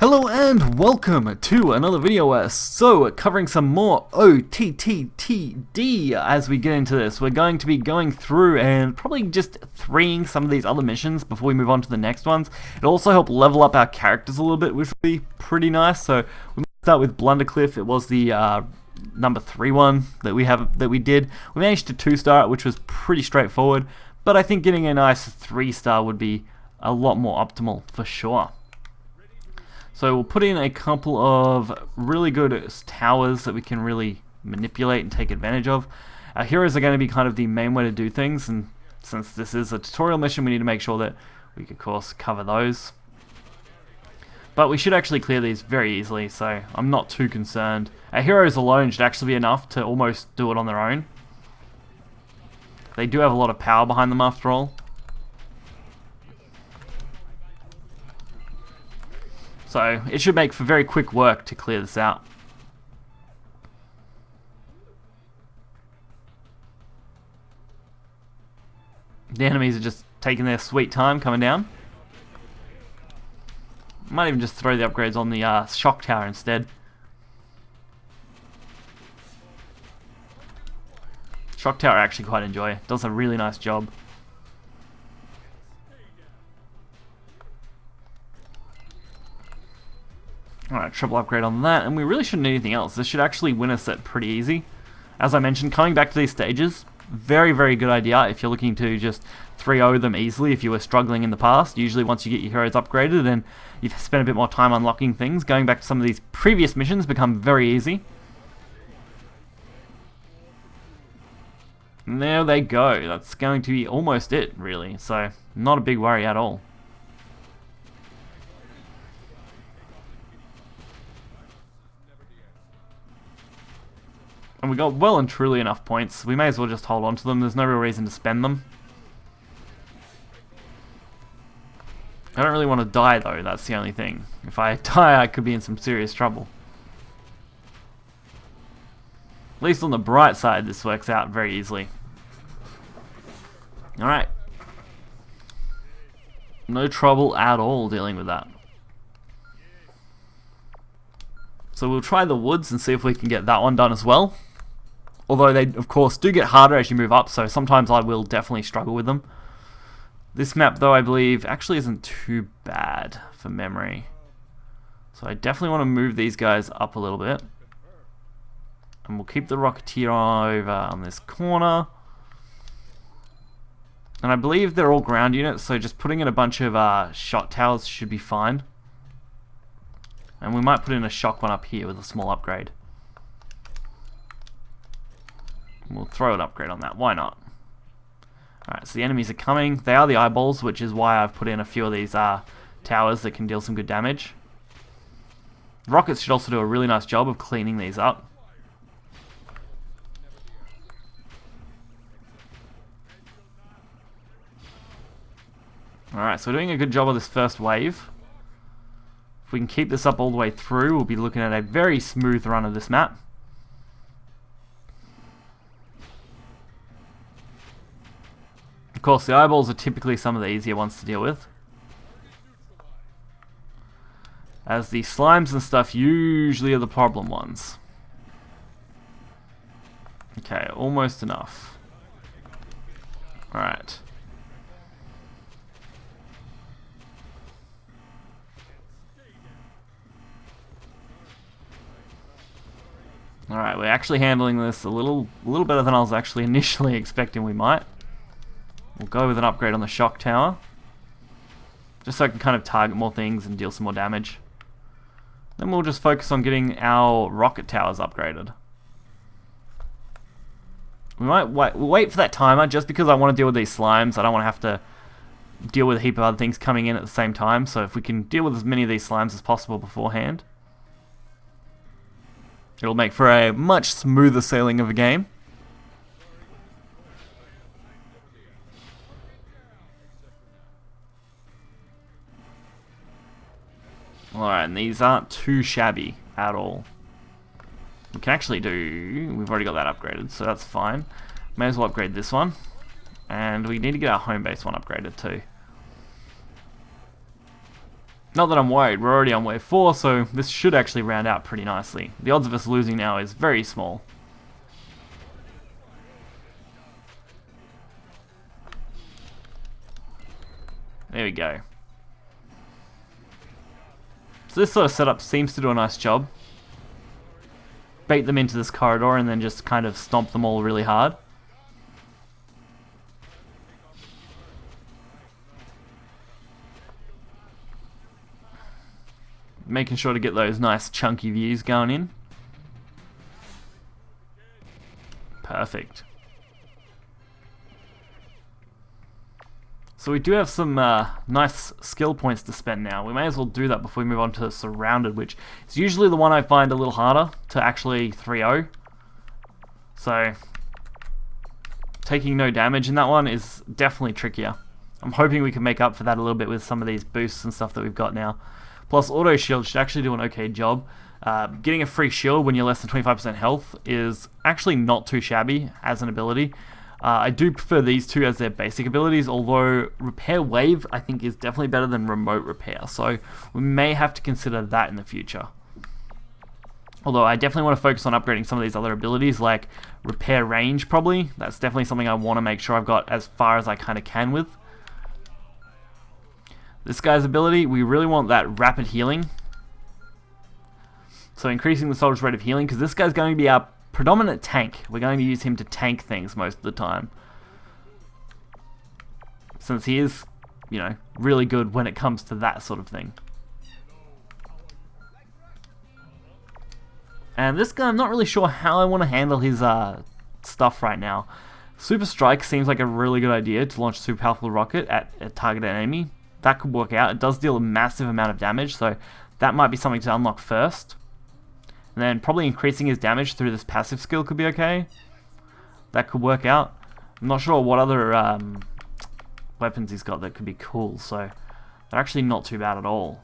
Hello and welcome to another video. Covering some more OTTTD as we get into this. We're going to be going through and probably just freeing some of these other missions before we move on to the next ones. It'll also help level up our characters a little bit, which will be pretty nice. So we might start with Blundercliff. It was the number 3 one that we did. We managed to 2-star it, which was pretty straightforward, but I think getting a nice 3-star would be a lot more optimal for sure. So we'll put in a couple of really good towers that we can really manipulate and take advantage of. Our heroes are going to be kind of the main way to do things, and since this is a tutorial mission, we need to make sure that we can, of course, cover those. But we should actually clear these very easily, so I'm not too concerned. Our heroes alone should actually be enough to almost do it on their own. They do have a lot of power behind them after all. So it should make for very quick work to clear this out. The enemies are just taking their sweet time coming down. Might even just throw the upgrades on the shock tower instead. Shock tower I actually quite enjoy. It does a really nice job. Alright, triple upgrade on that, and we really shouldn't need anything else. This should actually win us set pretty easy. As I mentioned, coming back to these stages, very, very good idea if you're looking to just 3-0 them easily if you were struggling in the past. Usually once you get your heroes upgraded and you've spent a bit more time unlocking things, going back to some of these previous missions become very easy. And there they go. That's going to be almost it, really. So, not a big worry at all. And we got well and truly enough points. We may as well just hold on to them. There's no real reason to spend them. I don't really want to die though, that's the only thing. If I die, I could be in some serious trouble. At least on the bright side, this works out very easily. Alright. No trouble at all dealing with that. So we'll try the woods and see if we can get that one done as well. Although they, of course, do get harder as you move up, so sometimes I will definitely struggle with them. This map, though, I believe, actually isn't too bad for memory. So I definitely want to move these guys up a little bit. And we'll keep the Rocketeer over on this corner. And I believe they're all ground units, so just putting in a bunch of shot towers should be fine. And we might put in a shock one up here with a small upgrade. We'll throw an upgrade on that, why not? Alright, so the enemies are coming. They are the eyeballs, which is why I've put in a few of these towers that can deal some good damage. Rockets should also do a really nice job of cleaning these up. Alright, so we're doing a good job of this first wave. If we can keep this up all the way through, we'll be looking at a very smooth run of this map. Of course, the eyeballs are typically some of the easier ones to deal with, as the slimes and stuff usually are the problem ones. Okay, almost enough. Alright. Alright, we're actually handling this a little better than I was actually initially expecting we might. We'll go with an upgrade on the shock tower, just so I can kind of target more things and deal some more damage. Then we'll just focus on getting our rocket towers upgraded. We might wait for that timer just because I want to deal with these slimes. I don't want to have to deal with a heap of other things coming in at the same time, so if we can deal with as many of these slimes as possible beforehand, it'll make for a much smoother sailing of a game. Alright, and these aren't too shabby at all. We can actually do... We've already got that upgraded, so that's fine. May as well upgrade this one. And we need to get our home base one upgraded too. Not that I'm worried, we're already on wave 4, so this should actually round out pretty nicely. The odds of us losing now is very small. There we go. So this sort of setup seems to do a nice job. Bait them into this corridor and then just kind of stomp them all really hard. Making sure to get those nice chunky views going in. Perfect. So we do have some nice skill points to spend now. We may as well do that before we move on to Surrounded, which is usually the one I find a little harder to actually 3-0. So taking no damage in that one is definitely trickier. I'm hoping we can make up for that a little bit with some of these boosts and stuff that we've got now. Plus, auto shield should actually do an okay job. Getting a free shield when you're less than 25% health is actually not too shabby as an ability. I do prefer these two as their basic abilities, although Repair Wave I think is definitely better than Remote Repair, so we may have to consider that in the future. Although I definitely want to focus on upgrading some of these other abilities, like Repair Range probably. That's definitely something I want to make sure I've got as far as I kind of can with. This guy's ability, we really want that Rapid Healing. So increasing the soldier's rate of healing, because this guy's going to be our predominant tank. We're going to use him to tank things most of the time. Since he is, you know, really good when it comes to that sort of thing. And this guy, I'm not really sure how I want to handle his stuff right now. Super Strike seems like a really good idea to launch a super powerful rocket at a targeted enemy. That could work out. It does deal a massive amount of damage, so that might be something to unlock first. And then probably increasing his damage through this passive skill could be okay. That could work out. I'm not sure what other weapons he's got that could be cool, so they're actually not too bad at all.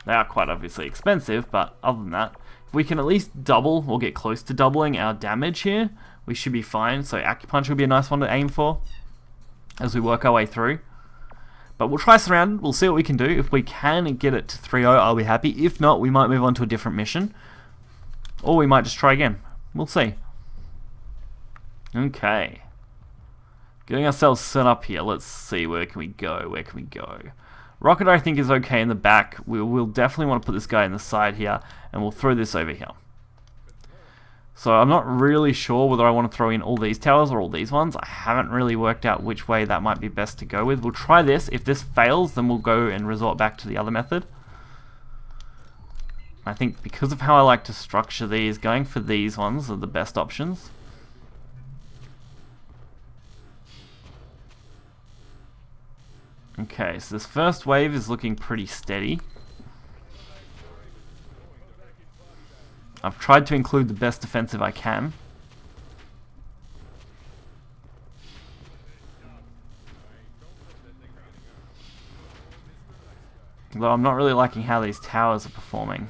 They are quite obviously expensive, but other than that, if we can at least double or get close to doubling our damage here, we should be fine. So Acupunture would be a nice one to aim for as we work our way through. But we'll try Surrounded, we'll see what we can do. If we can get it to 3-0, I'll be happy. If not, we might move on to a different mission. Or we might just try again. We'll see. Okay. Getting ourselves set up here. Let's see, where can we go? Where can we go? Rocket I think is okay in the back. We'll definitely want to put this guy in the side here. And we'll throw this over here. So I'm not really sure whether I want to throw in all these towers or all these ones. I haven't really worked out which way that might be best to go with. We'll try this. If this fails, then we'll go and resort back to the other method. I think because of how I like to structure these, going for these ones are the best options. Okay, so this first wave is looking pretty steady. I've tried to include the best defensive I can. Though I'm not really liking how these towers are performing.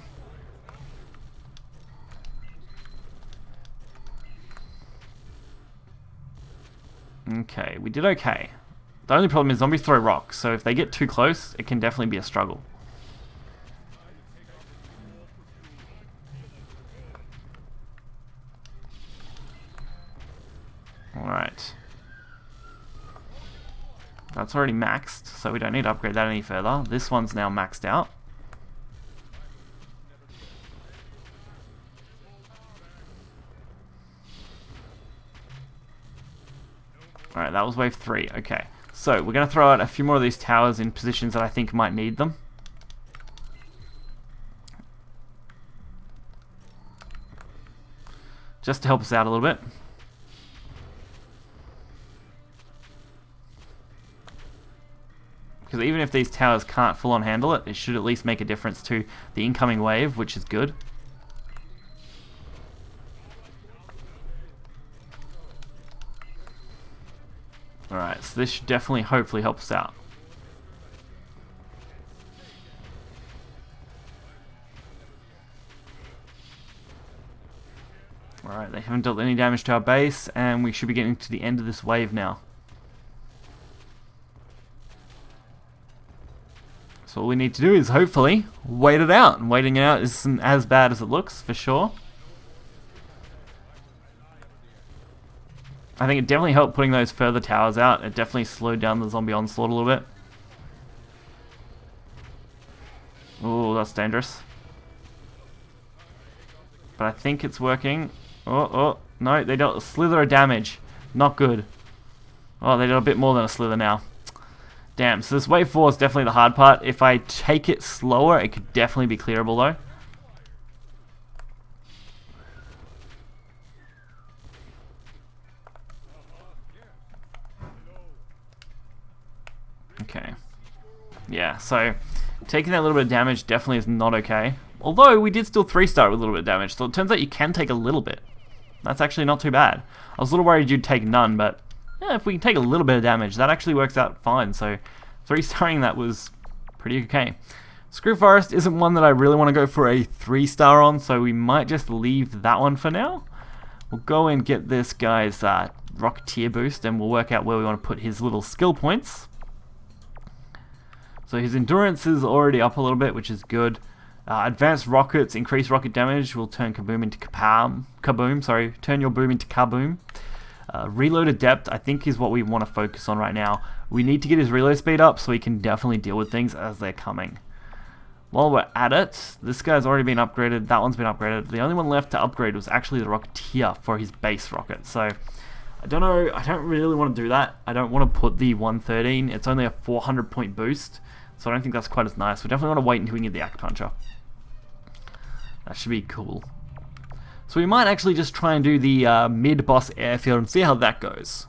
Okay, we did okay. The only problem is zombies throw rocks, so if they get too close, it can definitely be a struggle. Alright. That's already maxed, so we don't need to upgrade that any further. This one's now maxed out. Alright, that was wave 3. Okay. So, we're going to throw out a few more of these towers in positions that I think might need them. Just to help us out a little bit. Because even if these towers can't full-on handle it, it should at least make a difference to the incoming wave, which is good. Alright, so this should definitely, hopefully help us out. Alright, they haven't dealt any damage to our base, and we should be getting to the end of this wave now. So all we need to do is hopefully wait it out. And waiting it out isn't as bad as it looks, for sure. I think it definitely helped putting those further towers out. It definitely slowed down the zombie onslaught a little bit. Oh, that's dangerous. But I think it's working. Oh, no, they dealt a slither of damage. Not good. Oh, they did a bit more than a slither now. Damn, so this wave 4 is definitely the hard part. If I take it slower, it could definitely be clearable though. Okay. Yeah, so taking that little bit of damage definitely is not okay. Although we did still 3-star with a little bit of damage, so it turns out you can take a little bit. That's actually not too bad. I was a little worried you'd take none, but yeah, if we can take a little bit of damage, that actually works out fine. So 3-starring that was pretty okay. Screw Forest isn't one that I really want to go for a 3-star on, so we might just leave that one for now. We'll go and get this guy's Rocketeer boost, and we'll work out where we want to put his little skill points. So his endurance is already up a little bit, which is good. Advanced rockets, increase rocket damage, will turn kaboom into kaboom, turn your boom into kaboom. Reloaded depth, I think, is what we want to focus on right now. We need to get his reload speed up so he can definitely deal with things as they're coming. While we're at it, this guy's already been upgraded, that one's been upgraded. The only one left to upgrade was actually the Rocketeer for his base rocket. So, I don't know, I don't really want to do that. I don't want to put the 113, it's only a 400 point boost. So I don't think that's quite as nice. We definitely want to wait until we get the Acupuncture. That should be cool. So we might actually just try and do the mid-boss airfield and see how that goes.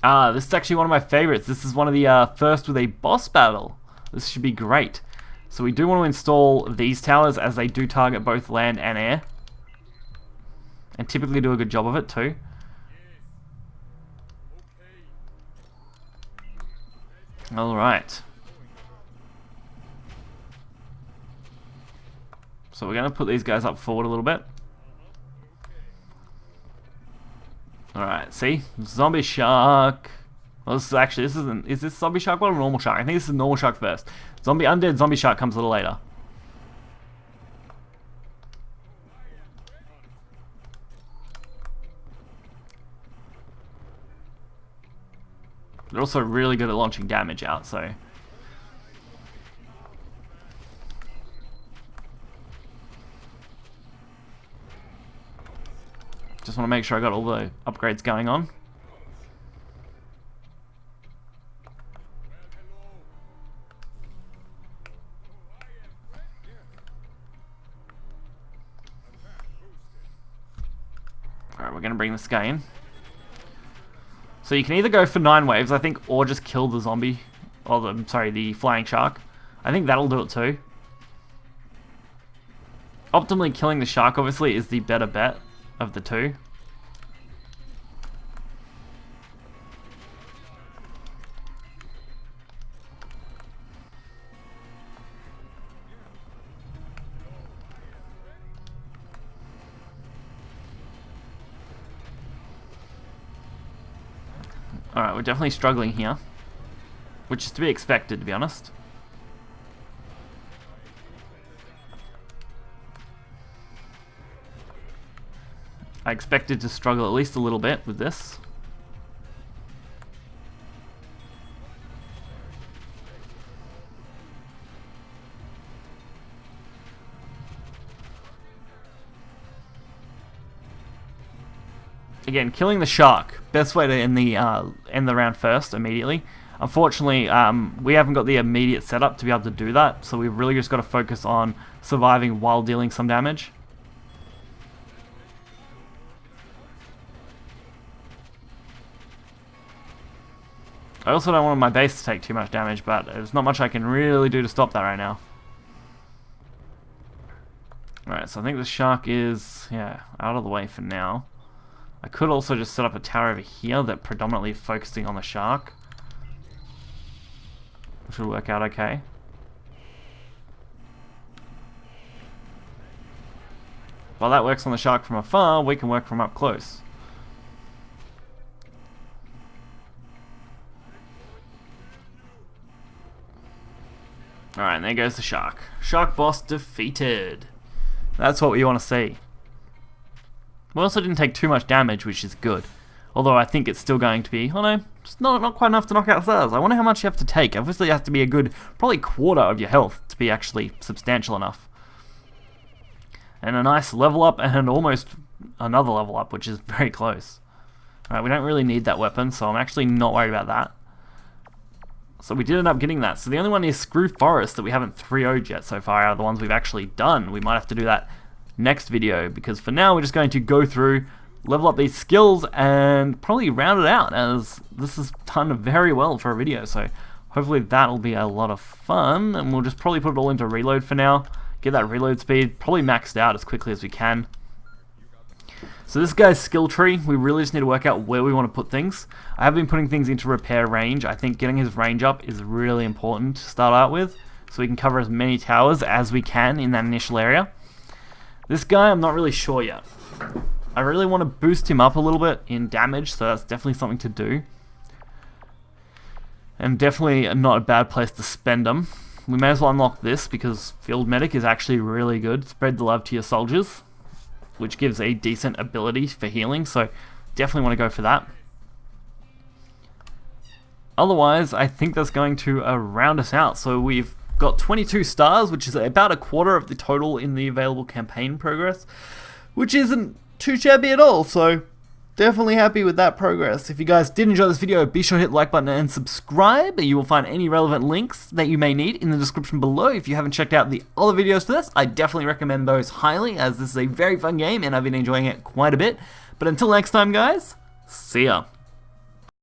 This is actually one of my favorites. This is one of the first with a boss battle. This should be great. So we do want to install these towers as they do target both land and air. And typically do a good job of it too. Alright. So we're going to put these guys up forward a little bit. Alright, see? Zombie shark. Well, this is actually, is this zombie shark or a normal shark? I think this is normal shark first. Undead zombie shark comes a little later. They're also really good at launching damage out, so... Just want to make sure I got all the upgrades going on. Alright, we're going to bring this guy in. So you can either go for 9 waves, I think, or just kill the zombie, or the flying shark. I think that'll do it too. Optimally killing the shark, obviously, is the better bet of the two. Alright, we're definitely struggling here. Which is to be expected, to be honest. I expected to struggle at least a little bit with this. Again, killing the shark. Best way to end the round first, immediately. Unfortunately, we haven't got the immediate setup to be able to do that, so we've really just got to focus on surviving while dealing some damage. I also don't want my base to take too much damage, but there's not much I can really do to stop that right now. Alright, so I think the shark is, yeah, out of the way for now. I could also just set up a tower over here that predominantly focusing on the shark. Which will work out okay. While that works on the shark from afar, we can work from up close. Alright, and there goes the shark. Shark boss defeated. That's what we want to see. We also didn't take too much damage, which is good. Although I think it's still going to be, oh no, it's not quite enough to knock out stars. I wonder how much you have to take. Obviously it has to be a good, probably quarter of your health to be actually substantial enough. And a nice level up and almost another level up, which is very close. Alright, we don't really need that weapon, so I'm actually not worried about that. So we did end up getting that. So the only one is Screw Forest that we haven't 3-0'd yet so far out of the ones we've actually done. We might have to do that next video, because for now we're just going to go through, level up these skills, and probably round it out, as this is done very well for a video. So hopefully that'll be a lot of fun, and we'll just probably put it all into reload for now. Get that reload speed probably maxed out as quickly as we can. So this guy's skill tree, we really just need to work out where we want to put things. I have been putting things into repair range. I think getting his range up is really important to start out with, so we can cover as many towers as we can in that initial area. This guy, I'm not really sure yet. I really want to boost him up a little bit in damage, so that's definitely something to do. And definitely not a bad place to spend them. We may as well unlock this, because Field Medic is actually really good. Spread the love to your soldiers, which gives a decent ability for healing, so definitely want to go for that. Otherwise, I think that's going to round us out. So we've got 22 stars, which is about a quarter of the total in the available campaign progress, which isn't too shabby at all, so definitely happy with that progress. If you guys did enjoy this video, be sure to hit the like button and subscribe. You will find any relevant links that you may need in the description below. If you haven't checked out the other videos for this, I definitely recommend those highly, as this is a very fun game and I've been enjoying it quite a bit. But until next time, guys, see ya.